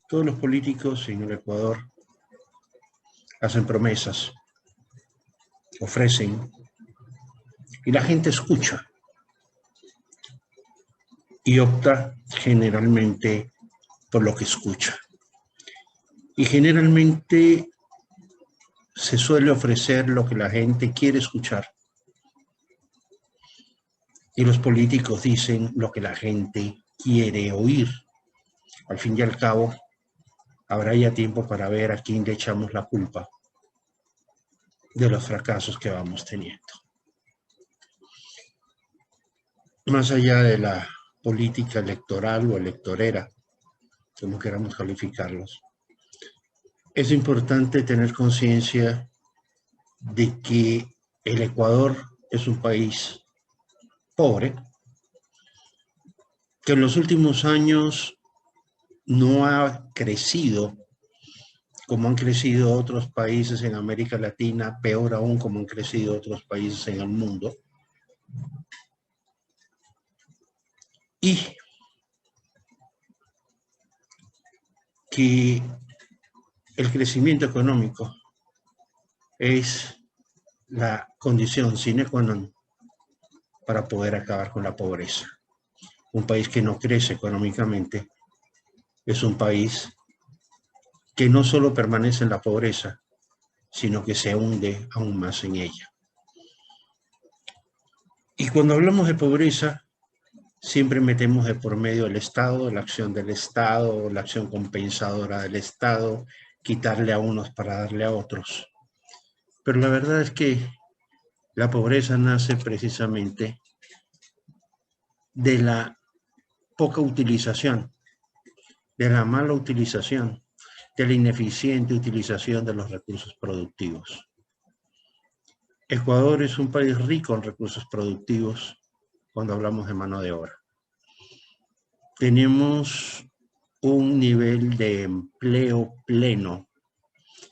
Todos los políticos en el Ecuador hacen promesas, ofrecen, y la gente escucha y opta generalmente por lo que escucha. Y generalmente se suele ofrecer lo que la gente quiere escuchar. Y los políticos dicen lo que la gente quiere oír. Al fin y al cabo, habrá ya tiempo para ver a quién le echamos la culpa de los fracasos que vamos teniendo. Más allá de la política electoral o electorera, como queramos calificarlos, es importante tener conciencia de que el Ecuador es un país pobre, que en los últimos años no ha crecido como han crecido otros países en América Latina, peor aún como han crecido otros países en el mundo. Y que el crecimiento económico es la condición sine qua non para poder acabar con la pobreza. Un país que no crece económicamente es un país que no solo permanece en la pobreza, sino que se hunde aún más en ella. Y cuando hablamos de pobreza, siempre metemos de por medio el Estado, la acción del Estado, la acción compensadora del Estado, quitarle a unos para darle a otros. Pero la verdad es que la pobreza nace precisamente de la poca utilización, de la mala utilización, de la ineficiente utilización de los recursos productivos. Ecuador es un país rico en recursos productivos cuando hablamos de mano de obra. Tenemos un nivel de empleo pleno,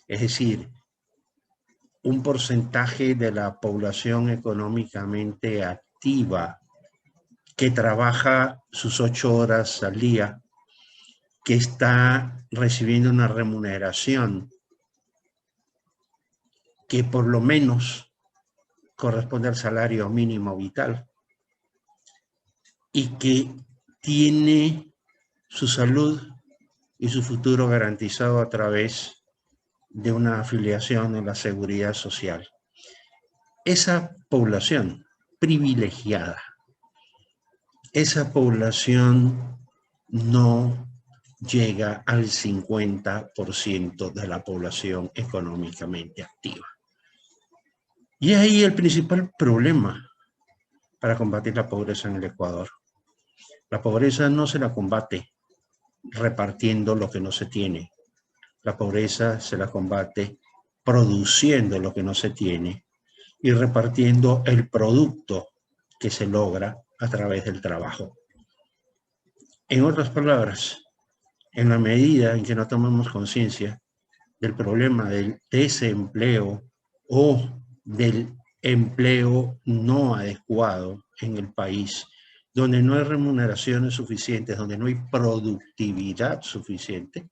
es decir, un porcentaje de la población económicamente activa que trabaja sus 8 horas al día, que está recibiendo una remuneración que por lo menos corresponde al salario mínimo vital y que tiene su salud y su futuro garantizado a través de una afiliación en la seguridad social. Esa población privilegiada, esa población no llega al 50% de la población económicamente activa. Y ahí el principal problema para combatir la pobreza en el Ecuador. La pobreza no se la combate repartiendo lo que no se tiene. La pobreza se la combate produciendo lo que no se tiene y repartiendo el producto que se logra a través del trabajo. En otras palabras, en la medida en que no tomamos conciencia del problema del desempleo o del empleo no adecuado en el país, donde no hay remuneraciones suficientes, donde no hay productividad suficiente,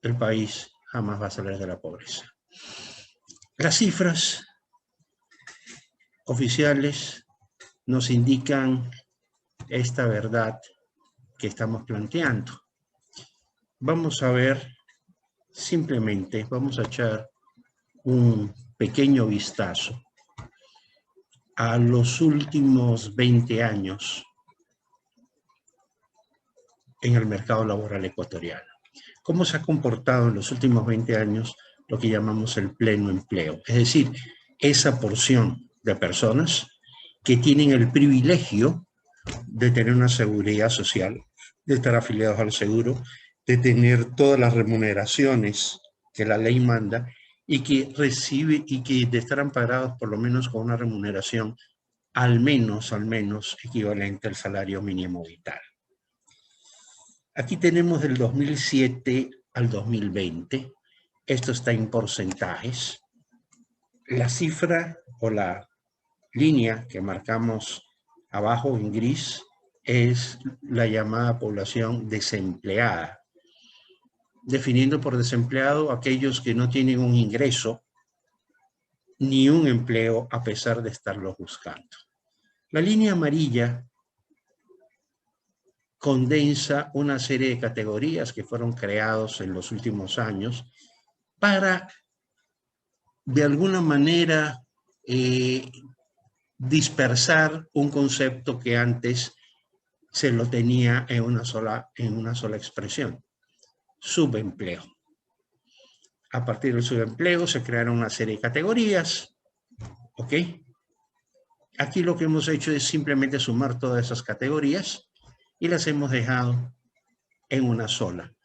el país jamás va a salir de la pobreza. Las cifras oficiales nos indican esta verdad que estamos planteando. Vamos a ver simplemente, vamos a echar un pequeño vistazo a los últimos 20 años en el mercado laboral ecuatoriano. ¿Cómo se ha comportado en los últimos 20 años lo que llamamos el pleno empleo? Es decir, esa porción de personas que tienen el privilegio de tener una seguridad social, de estar afiliados al seguro, de tener todas las remuneraciones que la ley manda y que recibe y que de estar amparados por lo menos con una remuneración al menos equivalente al salario mínimo vital. Aquí tenemos del 2007 al 2020, esto está en porcentajes. La cifra o la línea que marcamos abajo en gris es la llamada población desempleada. definiendo por desempleado aquellos que no tienen un ingreso ni un empleo a pesar de estarlo buscando. La línea amarilla condensa una serie de categorías que fueron creados en los últimos años para, de alguna manera, dispersar un concepto que antes se lo tenía en una sola expresión: subempleo. A partir del subempleo se crearon una serie de categorías, ¿ok? Aquí lo que hemos hecho es simplemente sumar todas esas categorías y las hemos dejado en una sola.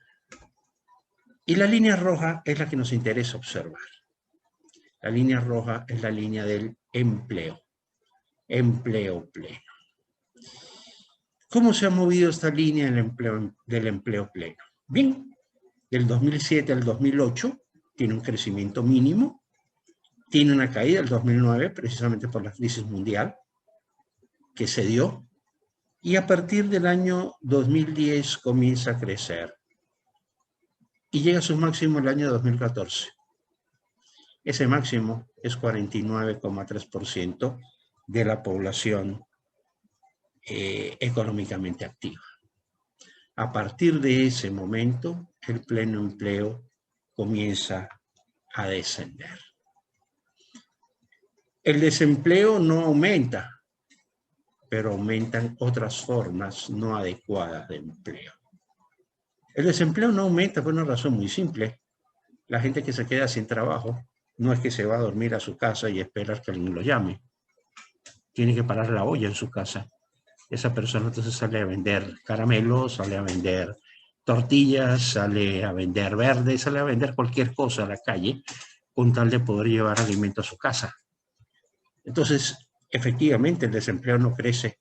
Y la línea roja es la que nos interesa observar. La línea roja es la línea del empleo, empleo pleno. ¿Cómo se ha movido esta línea del empleo pleno? Bien, del 2007 al 2008 tiene un crecimiento mínimo, tiene una caída del 2009 precisamente por la crisis mundial que se dio, y a partir del año 2010 comienza a crecer y llega a su máximo el año 2014. Ese máximo es 49,3% de la población económicamente activa. A partir de ese momento, el pleno empleo comienza a descender. El desempleo no aumenta, pero aumentan otras formas no adecuadas de empleo. El desempleo no aumenta por una razón muy simple. La gente que se queda sin trabajo no es que se va a dormir a su casa y esperar que alguien lo llame. Tiene que parar la olla en su casa. Esa persona entonces sale a vender caramelos, sale a vender tortillas, sale a vender verdes, sale a vender cualquier cosa a la calle con tal de poder llevar alimento a su casa. Entonces, efectivamente, el desempleo no crece,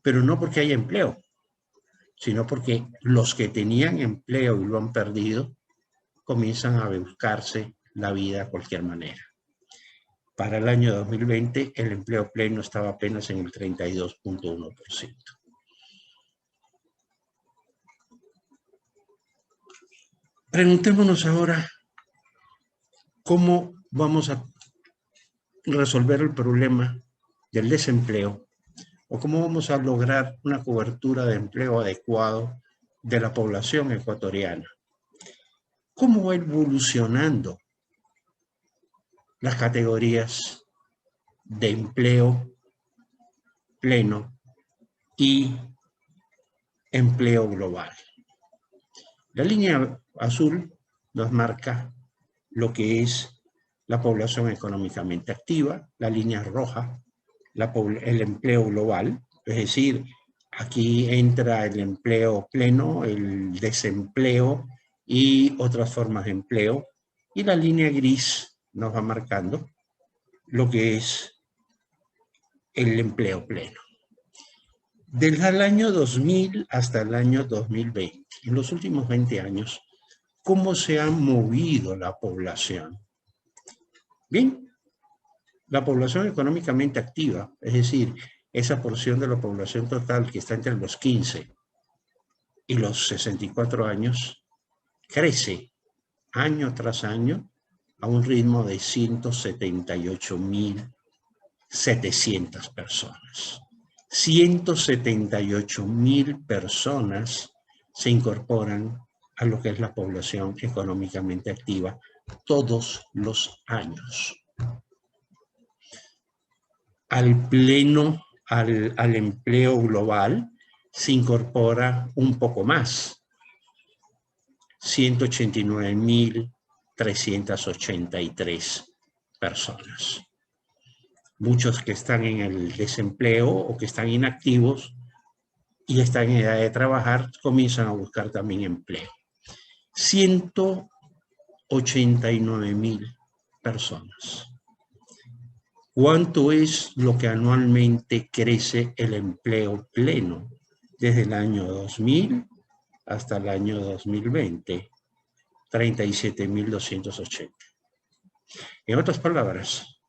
pero no porque haya empleo, sino porque los que tenían empleo y lo han perdido comienzan a buscarse la vida de cualquier manera. Para el año 2020, el empleo pleno estaba apenas en el 32,1%. Preguntémonos ahora cómo vamos a resolver el problema del desempleo o cómo vamos a lograr una cobertura de empleo adecuado de la población ecuatoriana. ¿Cómo va evolucionando las categorías de empleo pleno y empleo global? La línea azul nos marca lo que es la población económicamente activa, la línea roja, el empleo global, es decir, aquí entra el empleo pleno, el desempleo y otras formas de empleo, y la línea gris nos va marcando lo que es el empleo pleno. Desde el año 2000 hasta el año 2020, en los últimos 20 años, ¿cómo se ha movido la población? Bien, la población económicamente activa, es decir, esa porción de la población total que está entre los 15 y los 64 años, crece año tras año a un ritmo de 178.700 personas. 178.000 personas se incorporan a lo que es la población económicamente activa todos los años. Al empleo global se incorpora un poco más, 189.383 personas. Muchos que están en el desempleo o que están inactivos y están en edad de trabajar comienzan a buscar también empleo. 189.000 personas. ¿Cuánto es lo que anualmente crece el empleo pleno desde el año 2000 hasta el año 2020? 37.280. En otras palabras,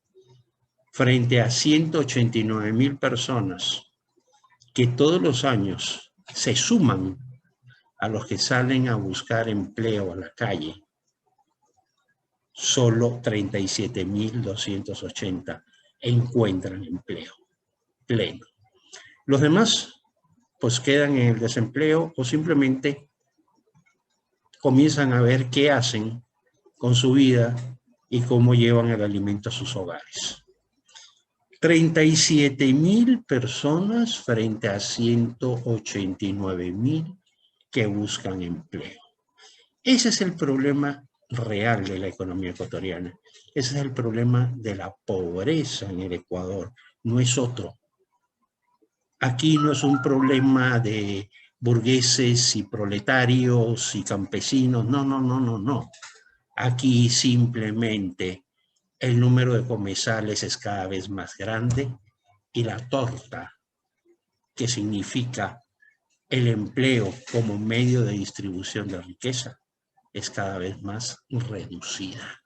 frente a 189.000 personas que todos los años se suman a los que salen a buscar empleo a la calle, solo 37.280 encuentran empleo pleno. Los demás pues quedan en el desempleo o simplemente comienzan a ver qué hacen con su vida y cómo llevan el alimento a sus hogares. 37.000 personas frente a 189.000 que buscan empleo. Ese es el problema real de la economía ecuatoriana. Ese es el problema de la pobreza en el Ecuador. No es otro. Aquí no es un problema de burgueses y proletarios y campesinos. No, no, no, no, no. Aquí simplemente el número de comensales es cada vez más grande y la torta, que significa el empleo como medio de distribución de riqueza, es cada vez más reducida.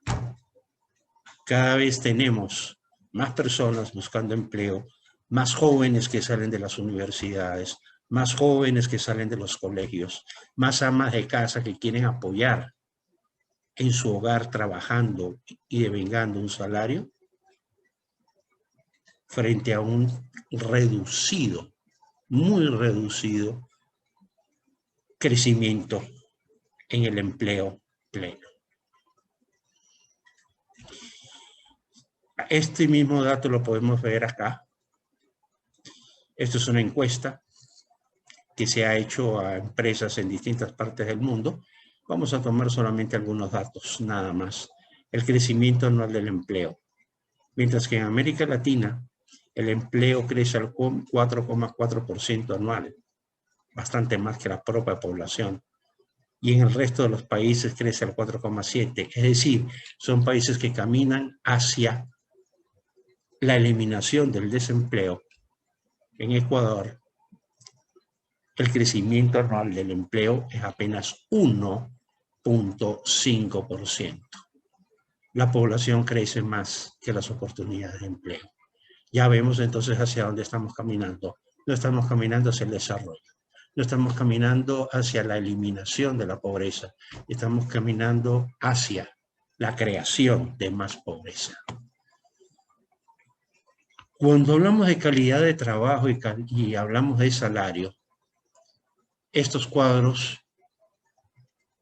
Cada vez tenemos más personas buscando empleo, más jóvenes que salen de las universidades, más jóvenes que salen de los colegios, más amas de casa que quieren apoyar en su hogar trabajando y devengando un salario frente a un reducido, muy reducido crecimiento en el empleo pleno. Este mismo dato lo podemos ver acá. Esto es una encuesta que se ha hecho a empresas en distintas partes del mundo. Vamos a tomar solamente algunos datos, nada más. El crecimiento anual del empleo. Mientras que en América Latina el empleo crece al 4,4% anual, bastante más que la propia población. Y en el resto de los países crece al 4,7%. Es decir, son países que caminan hacia la eliminación del desempleo. En Ecuador, el crecimiento anual del empleo es apenas 1,5%. La población crece más que las oportunidades de empleo. Ya vemos entonces hacia dónde estamos caminando. No estamos caminando hacia el desarrollo. No estamos caminando hacia la eliminación de la pobreza. Estamos caminando hacia la creación de más pobreza. Cuando hablamos de calidad de trabajo y hablamos de salario, estos cuadros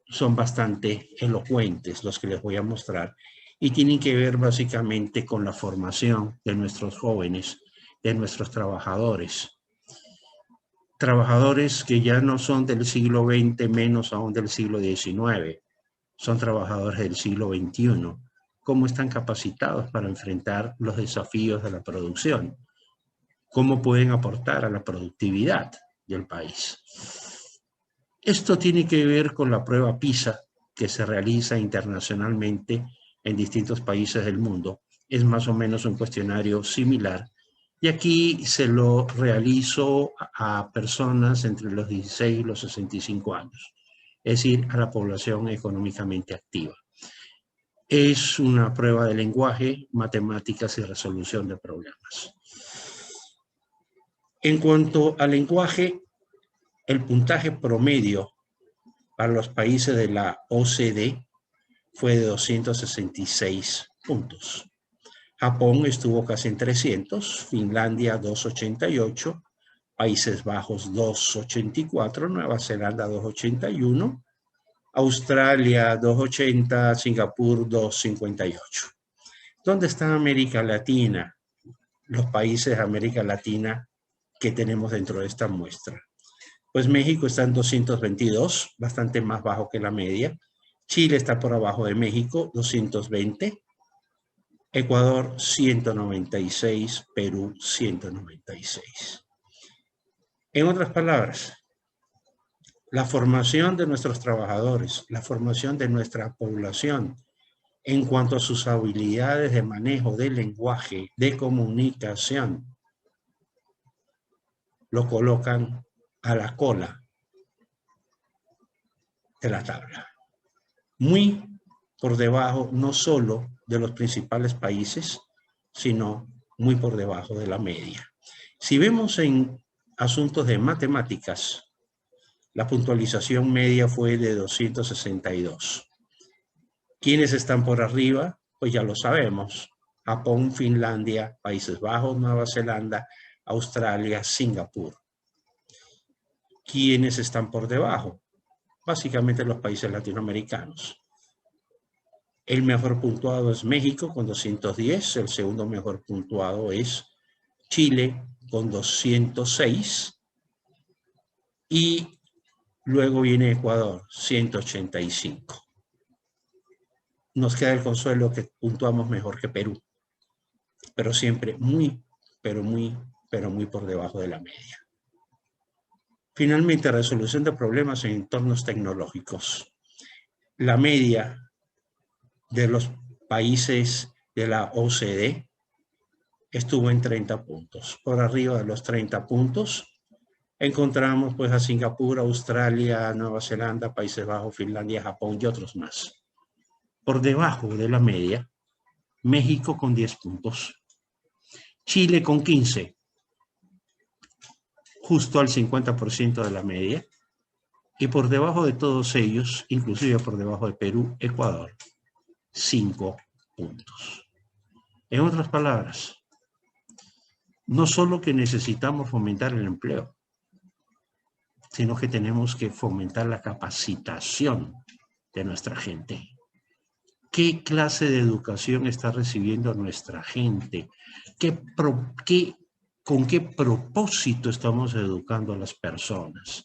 son bastante elocuentes, los que les voy a mostrar, y tienen que ver básicamente con la formación de nuestros jóvenes, de nuestros trabajadores. Trabajadores que ya no son del siglo XX, menos aún del siglo XIX, son trabajadores del siglo XXI. ¿Cómo están capacitados para enfrentar los desafíos de la producción? ¿Cómo pueden aportar a la productividad del país? Esto tiene que ver con la prueba PISA que se realiza internacionalmente en distintos países del mundo. Es más o menos un cuestionario similar. Y aquí se lo realizo a personas entre los 16 y los 65 años, es decir, a la población económicamente activa. Es una prueba de lenguaje, matemáticas y resolución de problemas. En cuanto al lenguaje, el puntaje promedio para los países de la OCDE fue de 266 puntos. Japón estuvo casi en 300, Finlandia 288, Países Bajos 284, Nueva Zelanda 281, Australia 280, Singapur 258. ¿Dónde está América Latina? Los países de América Latina que tenemos dentro de esta muestra. Pues México está en 222, bastante más bajo que la media. Chile está por abajo de México, 220. Ecuador, 196. Perú, 196. En otras palabras, la formación de nuestros trabajadores, la formación de nuestra población en cuanto a sus habilidades de manejo del lenguaje, de comunicación, lo colocan a la cola de la tabla. Muy por debajo no solo de los principales países, sino muy por debajo de la media. Si vemos en asuntos de matemáticas, La puntualización media fue de 262. ¿Quiénes están por arriba? Pues ya lo sabemos. Japón, Finlandia, Países Bajos, Nueva Zelanda, Australia, Singapur. ¿Quiénes están por debajo? Básicamente los países latinoamericanos. El mejor puntuado es México con 210, el segundo mejor puntuado es Chile con 206 y luego viene Ecuador, 185. Nos queda el consuelo que puntuamos mejor que Perú, pero siempre muy por debajo de la media. Finalmente, resolución de problemas en entornos tecnológicos. La media de los países de la OCDE estuvo en 30 puntos. Por arriba de los 30 puntos encontramos pues a Singapur, Australia, Nueva Zelanda, Países Bajos, Finlandia, Japón y otros más. Por debajo de la media, México con 10 puntos, Chile con 15, justo al 50% de la media, y por debajo de todos ellos, inclusive por debajo de Perú, Ecuador, 5 puntos. En otras palabras, no solo que necesitamos fomentar el empleo, sino que tenemos que fomentar la capacitación de nuestra gente. ¿Qué clase de educación está recibiendo nuestra gente? ¿Con qué propósito estamos educando a las personas?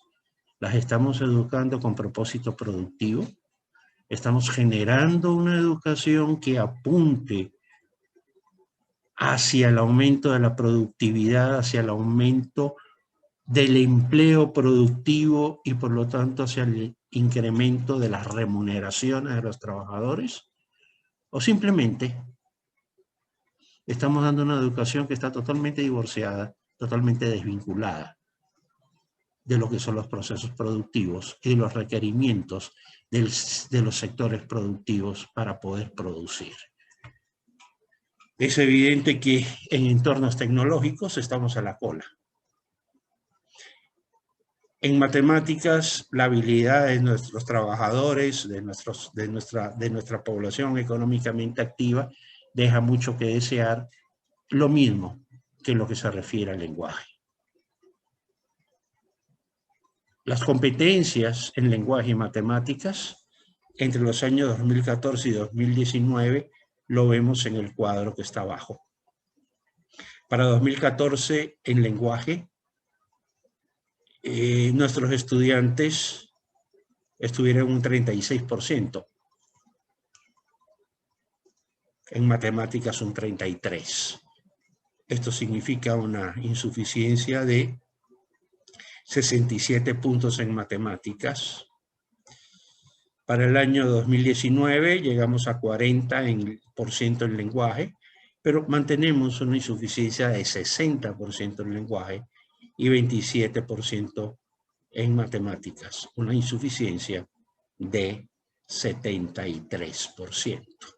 ¿Las estamos educando con propósito productivo? ¿Estamos generando una educación que apunte hacia el aumento de la productividad, hacia el aumento del empleo productivo y por lo tanto hacia el incremento de las remuneraciones de los trabajadores? ¿O simplemente estamos dando una educación que está totalmente divorciada, totalmente desvinculada de lo que son los procesos productivos y de los requerimientos de los sectores productivos para poder producir? Es evidente que en entornos tecnológicos estamos a la cola. En matemáticas, la habilidad de nuestros trabajadores, de nuestra población económicamente activa, deja mucho que desear, lo mismo que en lo que se refiere al lenguaje. Las competencias en lenguaje y matemáticas entre los años 2014 y 2019 lo vemos en el cuadro que está abajo. Para 2014, en lenguaje, nuestros estudiantes estuvieron un 36%, en matemáticas un 33%. Esto significa una insuficiencia de 67 puntos en matemáticas. Para el año 2019 llegamos a 40% en lenguaje, pero mantenemos una insuficiencia de 60% en lenguaje y 27% en matemáticas, una insuficiencia de 73%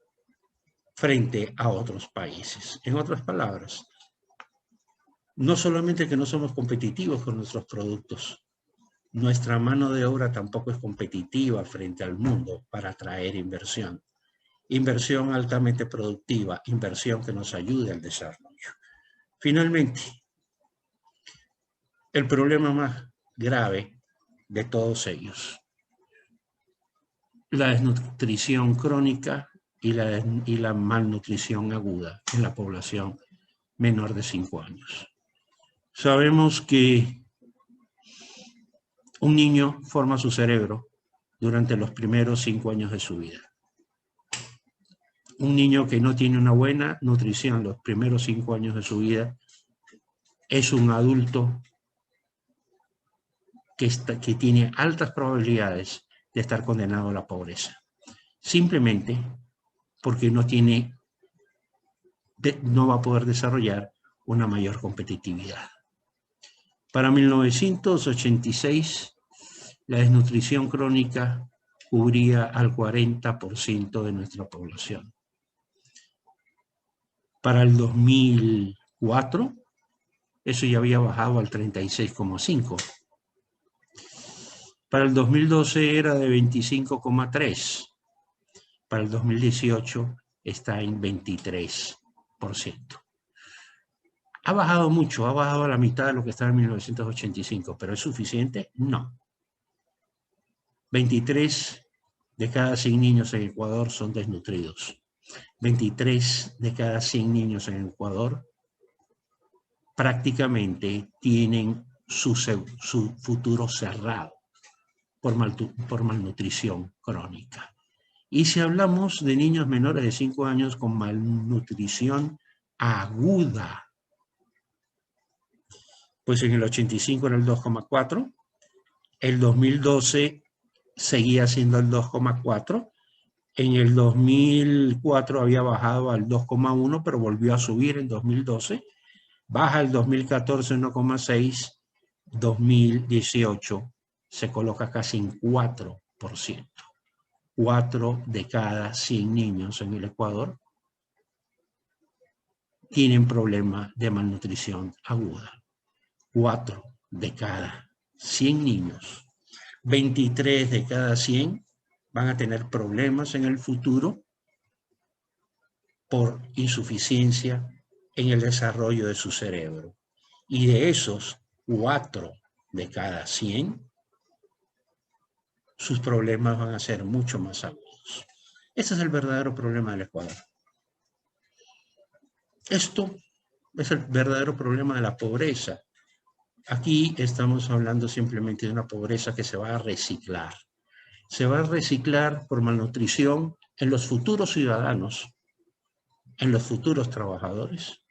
frente a otros países. En otras palabras, no solamente que no somos competitivos con nuestros productos, nuestra mano de obra tampoco es competitiva frente al mundo para atraer inversión. Inversión altamente productiva, inversión que nos ayude al desarrollo. Finalmente, el problema más grave de todos ellos, la desnutrición crónica y la malnutrición aguda en la población menor de 5 años. Sabemos que un niño forma su cerebro durante los primeros 5 años de su vida. Un niño que no tiene una buena nutrición los primeros 5 años de su vida es un adulto que tiene altas probabilidades de estar condenado a la pobreza. Simplemente porque no va a poder desarrollar una mayor competitividad. Para 1986, la desnutrición crónica cubría al 40% de nuestra población. Para el 2004, eso ya había bajado al 36,5%. Para el 2012 era de 25,3. Para el 2018 está en 23%. Ha bajado mucho, ha bajado a la mitad de lo que estaba en 1985, pero ¿es suficiente? No. 23 de cada 100 niños en Ecuador son desnutridos. 23 de cada 100 niños en Ecuador prácticamente tienen su futuro cerrado por malnutrición crónica. Y si hablamos de niños menores de 5 años con malnutrición aguda, pues en el 85 era el 2,4, el 2012 seguía siendo el 2,4, en el 2004 había bajado al 2,1, pero volvió a subir en 2012, baja el 2014 1,6, 2018 se coloca casi en 4%. 4 de cada 100 niños en el Ecuador tienen problemas de malnutrición aguda. 4 de cada 100 niños. 23 de cada 100 van a tener problemas en el futuro por insuficiencia en el desarrollo de su cerebro. Y de esos 4 de cada 100, sus problemas van a ser mucho más agudos. Ese es el verdadero problema del Ecuador. Esto es el verdadero problema de la pobreza. Aquí estamos hablando simplemente de una pobreza que se va a reciclar. Se va a reciclar por malnutrición en los futuros ciudadanos, en los futuros trabajadores,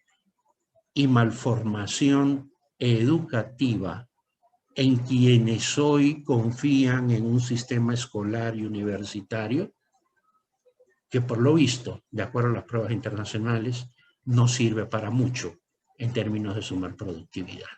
y malformación educativa en quienes hoy confían en un sistema escolar y universitario que, por lo visto, de acuerdo a las pruebas internacionales, no sirve para mucho en términos de sumar productividad.